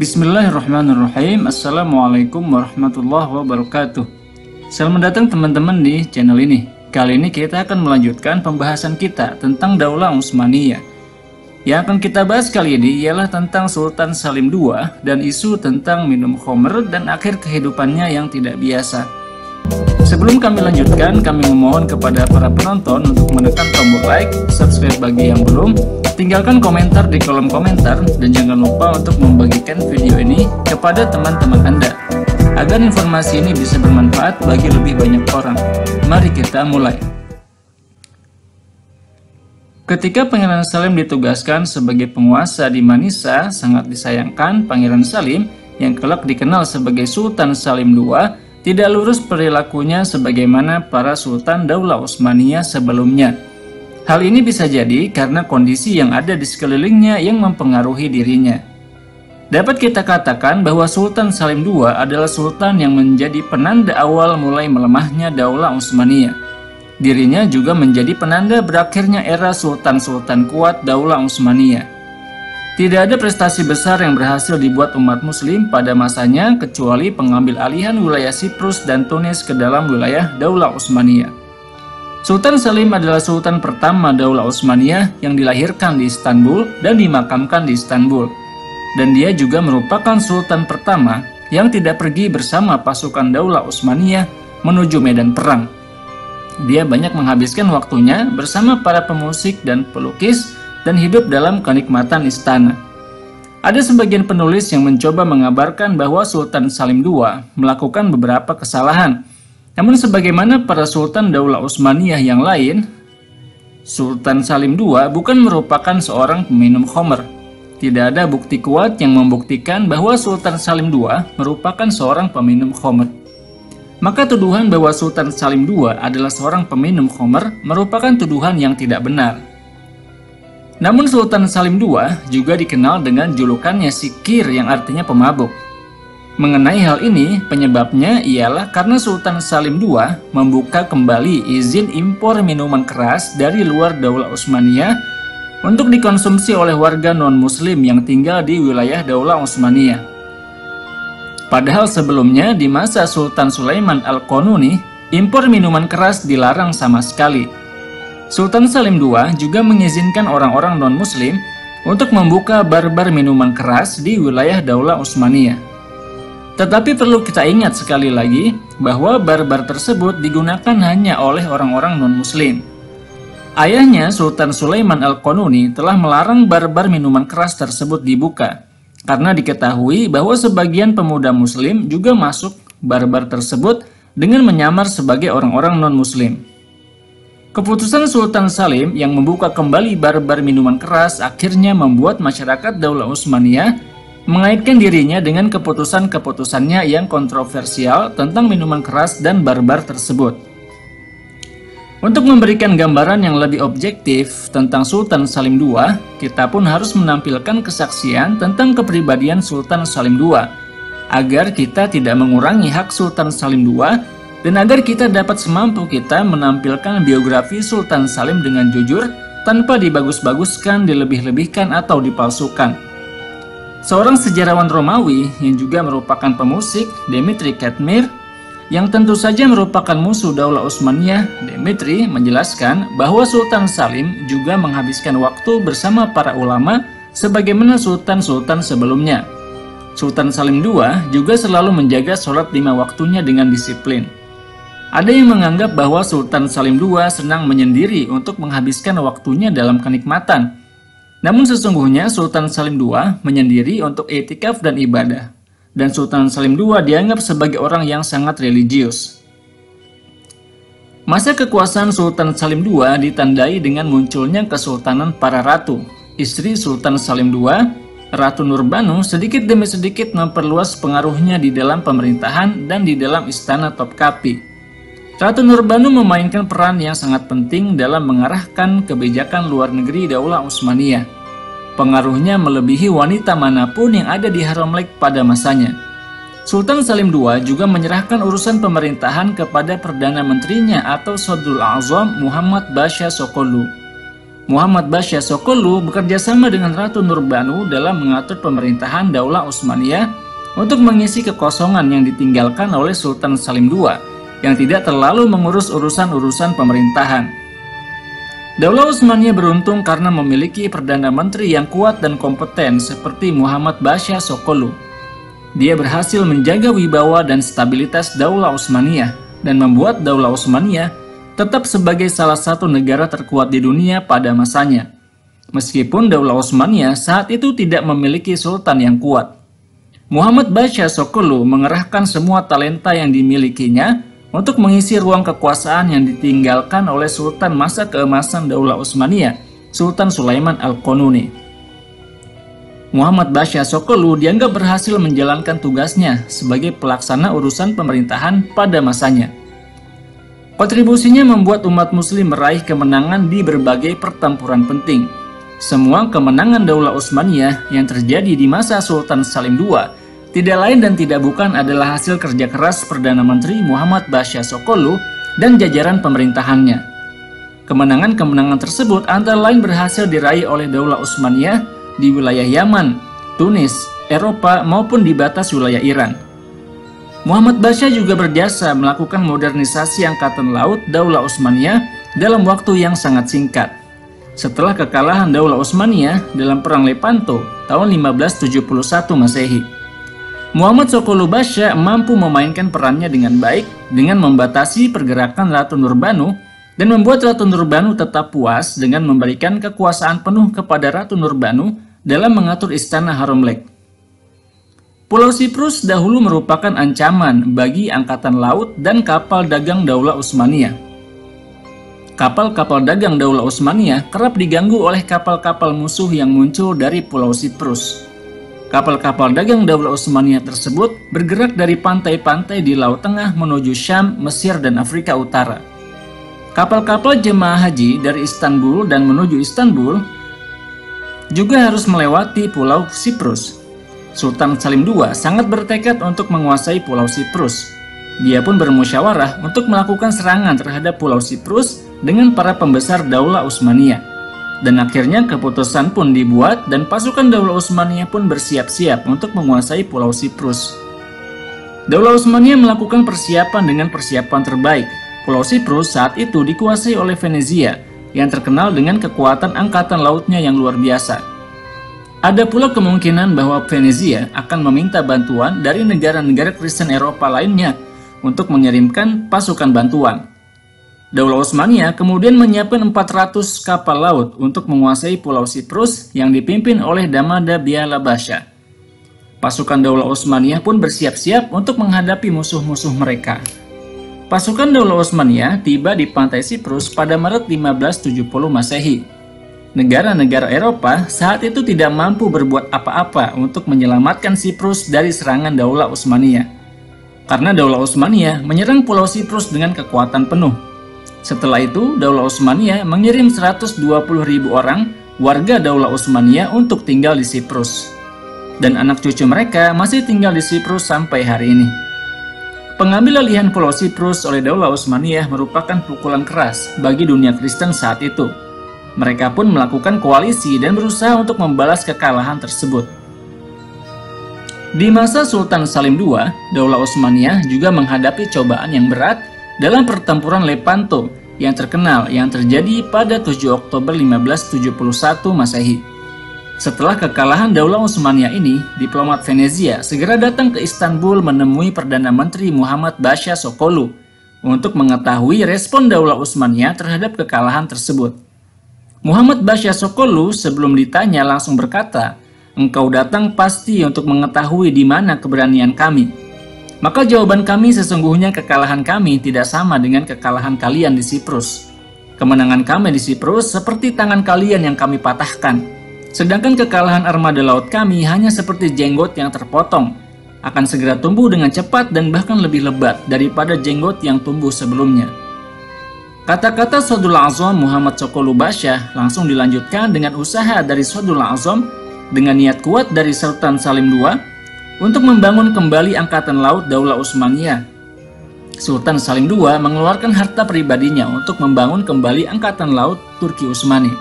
Bismillahirrahmanirrahim. Assalamualaikum warahmatullahi wabarakatuh. Selamat datang teman-teman di channel ini. Kali ini kita akan melanjutkan pembahasan kita tentang Daulah Utsmaniyah. Yang akan kita bahas kali ini ialah tentang Sultan Salim II dan isu tentang minum khamr dan akhir kehidupannya yang tidak biasa. Sebelum kami lanjutkan, kami memohon kepada para penonton untuk menekan tombol like, subscribe bagi yang belum, tinggalkan komentar di kolom komentar, dan jangan lupa untuk membagikan video ini kepada teman-teman Anda, agar informasi ini bisa bermanfaat bagi lebih banyak orang. Mari kita mulai. Ketika Pangeran Salim ditugaskan sebagai penguasa di Manisa, sangat disayangkan Pangeran Salim, yang kelak dikenal sebagai Sultan Salim II, tidak lurus perilakunya sebagaimana para Sultan Daulah Utsmaniyah sebelumnya. Hal ini bisa jadi karena kondisi yang ada di sekelilingnya yang mempengaruhi dirinya. Dapat kita katakan bahwa Sultan Salim II adalah sultan yang menjadi penanda awal mulai melemahnya Daulah Utsmaniyah. Dirinya juga menjadi penanda berakhirnya era sultan-sultan kuat Daulah Utsmaniyah. Tidak ada prestasi besar yang berhasil dibuat umat muslim pada masanya kecuali pengambil alihan wilayah Siprus dan Tunis ke dalam wilayah Daulah Utsmaniyah. Sultan Salim adalah sultan pertama Daulah Utsmaniyah yang dilahirkan di Istanbul dan dimakamkan di Istanbul. Dan dia juga merupakan sultan pertama yang tidak pergi bersama pasukan Daulah Utsmaniyah menuju medan perang. Dia banyak menghabiskan waktunya bersama para pemusik dan pelukis dan hidup dalam kenikmatan istana. Ada sebagian penulis yang mencoba mengabarkan bahwa Sultan Salim II melakukan beberapa kesalahan. Namun sebagaimana para Sultan Daulah Utsmaniyah yang lain, Sultan Salim II bukan merupakan seorang peminum khamr. Tidak ada bukti kuat yang membuktikan bahwa Sultan Salim II merupakan seorang peminum khamr. Maka tuduhan bahwa Sultan Salim II adalah seorang peminum khamr merupakan tuduhan yang tidak benar. Namun Sultan Salim II juga dikenal dengan julukannya Sikir yang artinya pemabuk. Mengenai hal ini, penyebabnya ialah karena Sultan Salim II membuka kembali izin impor minuman keras dari luar Daulah Utsmaniyah untuk dikonsumsi oleh warga non-muslim yang tinggal di wilayah Daulah Utsmaniyah. Padahal sebelumnya di masa Sultan Sulaiman Al-Qanuni, impor minuman keras dilarang sama sekali. Sultan Salim II juga mengizinkan orang-orang non-muslim untuk membuka bar-bar minuman keras di wilayah Daulah Utsmaniyah. Tetapi perlu kita ingat sekali lagi bahwa bar-bar tersebut digunakan hanya oleh orang-orang non-muslim. Ayahnya Sultan Sulaiman Al-Qanuni telah melarang bar-bar minuman keras tersebut dibuka karena diketahui bahwa sebagian pemuda muslim juga masuk bar-bar tersebut dengan menyamar sebagai orang-orang non-muslim. Keputusan Sultan Salim yang membuka kembali bar-bar minuman keras akhirnya membuat masyarakat Daulah Utsmaniyah mengaitkan dirinya dengan keputusan-keputusannya yang kontroversial tentang minuman keras dan bar-bar tersebut. Untuk memberikan gambaran yang lebih objektif tentang Sultan Salim II, kita pun harus menampilkan kesaksian tentang kepribadian Sultan Salim II, agar kita tidak mengurangi hak Sultan Salim II dan agar kita dapat semampu kita menampilkan biografi Sultan Salim dengan jujur tanpa dibagus-baguskan, dilebih-lebihkan, atau dipalsukan. Seorang sejarawan Romawi yang juga merupakan pemusik, Dmitri Katmir, yang tentu saja merupakan musuh Daulah Utsmaniyah, Dmitri menjelaskan bahwa Sultan Salim juga menghabiskan waktu bersama para ulama sebagaimana sultan-sultan sebelumnya. Sultan Salim II juga selalu menjaga sholat 5 waktunya dengan disiplin. Ada yang menganggap bahwa Sultan Salim II senang menyendiri untuk menghabiskan waktunya dalam kenikmatan. Namun sesungguhnya Sultan Salim II menyendiri untuk i'tikaf dan ibadah. Dan Sultan Salim II dianggap sebagai orang yang sangat religius. Masa kekuasaan Sultan Salim II ditandai dengan munculnya kesultanan para ratu. Istri Sultan Salim II, Ratu Nurbanu, sedikit demi sedikit memperluas pengaruhnya di dalam pemerintahan dan di dalam istana Topkapi. Ratu Nurbanu memainkan peran yang sangat penting dalam mengarahkan kebijakan luar negeri Daulah Utsmaniyah. Pengaruhnya melebihi wanita manapun yang ada di Harem Lake pada masanya. Sultan Salim II juga menyerahkan urusan pemerintahan kepada Perdana Menterinya atau Sodrul A'zam Muhammad Basha Sokolu. Muhammad Basha Sokolu bekerja sama dengan Ratu Nurbanu dalam mengatur pemerintahan Daulah Utsmaniyah untuk mengisi kekosongan yang ditinggalkan oleh Sultan Salim II yang tidak terlalu mengurus urusan-urusan pemerintahan. Daulah Utsmaniyah beruntung karena memiliki Perdana Menteri yang kuat dan kompeten seperti Muhammad Basha Sokolu. Dia berhasil menjaga wibawa dan stabilitas Daulah Utsmaniyah dan membuat Daulah Utsmaniyah tetap sebagai salah satu negara terkuat di dunia pada masanya. Meskipun Daulah Utsmaniyah saat itu tidak memiliki sultan yang kuat. Muhammad Basha Sokolu mengerahkan semua talenta yang dimilikinya untuk mengisi ruang kekuasaan yang ditinggalkan oleh sultan masa keemasan Daulah Utsmaniyah, Sultan Sulaiman Al-Qanuni. Muhammad Basha Sokolu dianggap berhasil menjalankan tugasnya sebagai pelaksana urusan pemerintahan pada masanya. Kontribusinya membuat umat muslim meraih kemenangan di berbagai pertempuran penting. Semua kemenangan Daulah Utsmaniyah yang terjadi di masa Sultan Salim II tidak lain dan tidak bukan adalah hasil kerja keras Perdana Menteri Muhammad Basha Sokolu dan jajaran pemerintahannya. Kemenangan-kemenangan tersebut antara lain berhasil diraih oleh Daulah Utsmaniyah di wilayah Yaman, Tunis, Eropa maupun di batas wilayah Iran. Muhammad Basha juga berjasa melakukan modernisasi Angkatan Laut Daulah Utsmaniyah dalam waktu yang sangat singkat. Setelah kekalahan Daulah Utsmaniyah dalam Perang Lepanto tahun 1571 Masehi, Muhammad Sokolu Basha mampu memainkan perannya dengan baik dengan membatasi pergerakan Ratu Nurbanu dan membuat Ratu Nurbanu tetap puas dengan memberikan kekuasaan penuh kepada Ratu Nurbanu dalam mengatur istana Haremlek. Pulau Siprus dahulu merupakan ancaman bagi angkatan laut dan kapal dagang Daulah Utsmaniyah. Kapal-kapal dagang Daulah Utsmaniyah kerap diganggu oleh kapal-kapal musuh yang muncul dari Pulau Siprus. Kapal-kapal dagang Daulah Utsmaniyah tersebut bergerak dari pantai-pantai di Laut Tengah menuju Syam, Mesir, dan Afrika Utara. Kapal-kapal jemaah haji dari Istanbul dan menuju Istanbul juga harus melewati Pulau Siprus. Sultan Salim II sangat bertekad untuk menguasai Pulau Siprus. Dia pun bermusyawarah untuk melakukan serangan terhadap Pulau Siprus dengan para pembesar Daulah Utsmaniyah. Dan akhirnya keputusan pun dibuat dan pasukan Daulah Utsmaniyah pun bersiap-siap untuk menguasai Pulau Siprus. Daulah Utsmaniyah melakukan persiapan dengan persiapan terbaik. Pulau Siprus saat itu dikuasai oleh Venezia yang terkenal dengan kekuatan angkatan lautnya yang luar biasa. Ada pula kemungkinan bahwa Venezia akan meminta bantuan dari negara-negara Kristen Eropa lainnya untuk mengirimkan pasukan bantuan. Daulah Utsmaniyah kemudian menyiapkan 400 kapal laut untuk menguasai Pulau Siprus yang dipimpin oleh Damada Biala Basha. Pasukan Daulah Utsmaniyah pun bersiap-siap untuk menghadapi musuh-musuh mereka. Pasukan Daulah Utsmaniyah tiba di pantai Siprus pada Maret 1570 Masehi. Negara-negara Eropa saat itu tidak mampu berbuat apa-apa untuk menyelamatkan Siprus dari serangan Daulah Utsmaniyah. Karena Daulah Utsmaniyah menyerang Pulau Siprus dengan kekuatan penuh. Setelah itu, Daulah Utsmaniyah mengirim 120.000 orang warga Daulah Utsmaniyah untuk tinggal di Siprus. Dan anak cucu mereka masih tinggal di Siprus sampai hari ini. Pengambil alihan Pulau Siprus oleh Daulah Utsmaniyah merupakan pukulan keras bagi dunia Kristen saat itu. Mereka pun melakukan koalisi dan berusaha untuk membalas kekalahan tersebut. Di masa Sultan Salim II, Daulah Utsmaniyah juga menghadapi cobaan yang berat dalam pertempuran Lepanto yang terkenal yang terjadi pada 7 Oktober 1571 Masehi. Setelah kekalahan Daulah Utsmaniyah ini, diplomat Venezia segera datang ke Istanbul menemui Perdana Menteri Muhammad Basha Sokolu untuk mengetahui respon Daulah Utsmaniyah terhadap kekalahan tersebut. Muhammad Basha Sokolu sebelum ditanya langsung berkata, "Engkau datang pasti untuk mengetahui di mana keberanian kami." Maka jawaban kami sesungguhnya kekalahan kami tidak sama dengan kekalahan kalian di Siprus. Kemenangan kami di Siprus seperti tangan kalian yang kami patahkan. Sedangkan kekalahan armada laut kami hanya seperti jenggot yang terpotong, akan segera tumbuh dengan cepat dan bahkan lebih lebat daripada jenggot yang tumbuh sebelumnya. Kata-kata Sodul Azam Muhammad Sokolu Basha langsung dilanjutkan dengan usaha dari Sodul Azam dengan niat kuat dari Sultan Salim II untuk membangun kembali angkatan laut Daulah Utsmaniyah. Sultan Salim II mengeluarkan harta pribadinya untuk membangun kembali angkatan laut Turki Utsmani.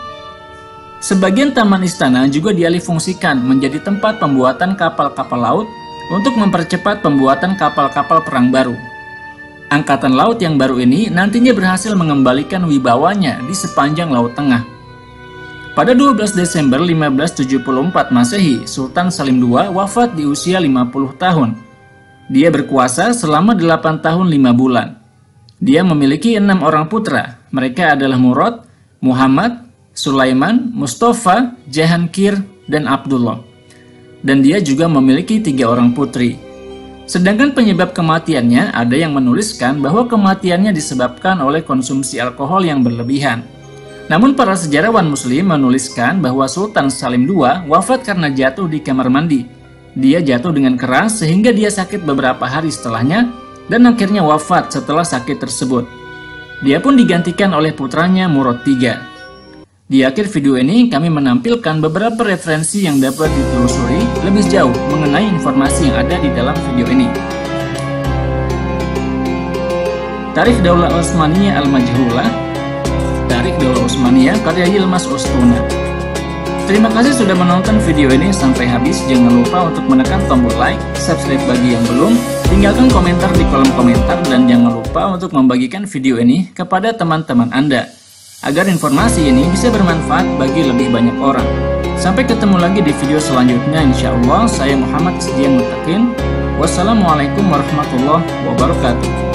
Sebagian taman istana juga dialihfungsikan menjadi tempat pembuatan kapal-kapal laut untuk mempercepat pembuatan kapal-kapal perang baru. Angkatan laut yang baru ini nantinya berhasil mengembalikan wibawanya di sepanjang Laut Tengah. Pada 12 Desember 1574 Masehi, Sultan Salim II wafat di usia 50 tahun. Dia berkuasa selama 8 tahun 5 bulan. Dia memiliki 6 orang putra. Mereka adalah Murad, Muhammad, Sulaiman, Mustafa, Jahangir, dan Abdullah. Dan dia juga memiliki 3 orang putri. Sedangkan penyebab kematiannya ada yang menuliskan bahwa kematiannya disebabkan oleh konsumsi alkohol yang berlebihan. Namun para sejarawan muslim menuliskan bahwa Sultan Salim II wafat karena jatuh di kamar mandi. Dia jatuh dengan keras sehingga dia sakit beberapa hari setelahnya dan akhirnya wafat setelah sakit tersebut. Dia pun digantikan oleh putranya Murad III. Di akhir video ini kami menampilkan beberapa referensi yang dapat ditelusuri lebih jauh mengenai informasi yang ada di dalam video ini. Tarikh Daulah Utsmaniyah Al-Majhulah. Tarikh Daulah Utsmaniyah karya Yilmaz Ustuna. Terima kasih sudah menonton video ini sampai habis. Jangan lupa untuk menekan tombol like, subscribe bagi yang belum, tinggalkan komentar di kolom komentar, dan jangan lupa untuk membagikan video ini kepada teman-teman Anda, agar informasi ini bisa bermanfaat bagi lebih banyak orang. Sampai ketemu lagi di video selanjutnya insya Allah. Saya Muhammad Isdian Muttaqin. Wassalamualaikum warahmatullahi wabarakatuh.